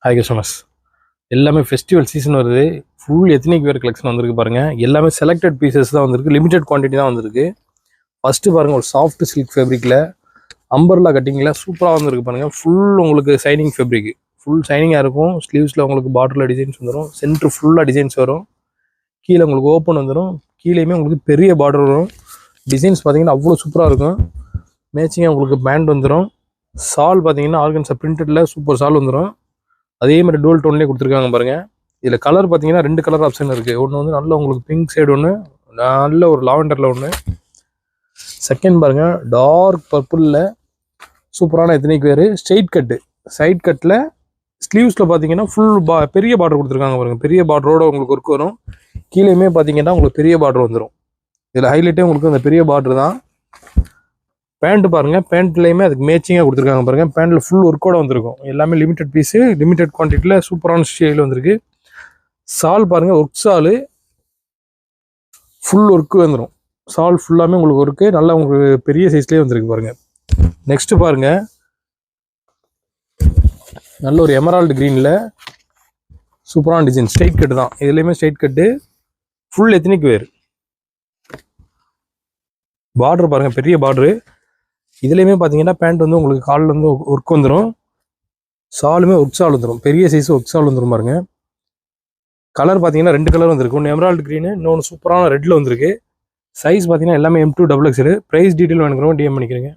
Hi customers, எல்லாமே festival season வருது. Full ethnic வேர் collection வந்திருக்கு பாருங்கள். எல்லாமே செலக்டட் பீசஸ் தான் வந்திருக்கு, லிமிடெட் குவான்டிட்டி தான் வந்திருக்கு. ஃபஸ்ட்டு பாருங்கள், ஒரு சாஃப்ட் சில்க் ஃபேப்ரிக்கில் அம்பர்லா கட்டிங்கில் சூப்பராக வந்திருக்கு பாருங்கள். ஃபுல் உங்களுக்கு சைனிங் ஃபேப்ரிக், ஃபுல் சைனிங்காக இருக்கும். ஸ்லீவ்ஸில் உங்களுக்கு பார்டரில் டிசைன்ஸ் வந்துடும், சென்ட்ரு ஃபுல்லாக டிசைன்ஸ் வரும், கீழே உங்களுக்கு ஓப்பன் வந்துடும், கீழேயுமே உங்களுக்கு பெரிய பார்டர் வரும். டிசைன்ஸ் பார்த்தீங்கன்னா அவ்வளோ சூப்பராக இருக்கும். மேட்சிங்காக உங்களுக்கு பேண்ட் வந்துடும். சால் பார்த்தீங்கன்னா ஆர்கன்ஸா பிரிண்டடில் சூப்பர் சால் வந்துடும். அதே மாதிரி டூல் டோன்லேயே கொடுத்துருக்காங்க பாருங்கள். இதில் கலர் பார்த்தீங்கன்னா 2 கலர் ஆப்ஷன் இருக்குது. ஒன்று வந்து நல்ல உங்களுக்கு பிங்க் சைடு, ஒன்று நல்ல ஒரு லாவெண்டரில் ஒன்று. செகண்ட் பாருங்கள், டார்க் பர்பிளில் சூப்பரான எத்தனைக்கு வேறு ஸ்ட்ரெயிட் கட்டு. சைட் கட்டில் ஸ்லீவ்ஸில் பார்த்தீங்கன்னா ஃபுல் பெரிய பார்டர் கொடுத்துருக்காங்க பாருங்கள். பெரிய பார்டரோட உங்களுக்கு ஒர்க் வரும். கீழேயுமே பார்த்தீங்கன்னா உங்களுக்கு பெரிய பார்டர் வந்துடும். இதில் ஹைலைட்டே உங்களுக்கு அந்த பெரிய பார்டர் தான். பேண்ட் பாருங்கள், பேண்ட்லேயுமே அதுக்கு மேட்சிங்காக கொடுத்துருக்காங்க பாருங்கள். பேண்ட்டில் ஃபுல் ஒர்க்கோடு வந்திருக்கும். எல்லாமே லிமிடெட் பீஸு, லிமிடெட் குவான்டிட்டியில் சூப்பரான ஸ்டைல் வந்திருக்கு. சால் பாருங்கள், ஒர்க் சாலு ஃபுல் ஒர்க்கு வந்துடும். சால் ஃபுல்லாமே உங்களுக்கு ஒர்க்கு நல்லா உங்களுக்கு பெரிய சைஸ்லேயே வந்திருக்கு பாருங்கள். நெக்ஸ்ட்டு பாருங்கள், நல்ல ஒரு எமரால்டு க்ரீனில் சூப்பரான டிசைன். ஸ்ட்ரைட் கட்டு தான், இதுலேயுமே ஸ்ட்ரைட் கட்டு, ஃபுல் எத்னிக் வேர். பார்டர் பாருங்கள், பெரிய பார்டரு. இதுலேயுமே பார்த்தீங்கன்னா பேண்ட் வந்து உங்களுக்கு காலில் வந்து ஒர்க் வந்துடும். சாலுமே ஒர்க் சால் வந்துடும், பெரிய சைஸ் ஒர்க் சால் வந்துடும் பாருங்க. கலர் பார்த்தீங்கன்னா 2 கலர் வந்துருக்கு. ஒன்று எமரால்டு க்ரீனு, இன்னொன்று சூப்பரான ரெட்டில் வந்திருக்கு. சைஸ் பார்த்தீங்கன்னா எல்லாமே M2 XXL. ப்ரைஸ் டீட்டெயில் வேணுங்கிறவங்க DM பண்ணிக்கிறேங்க.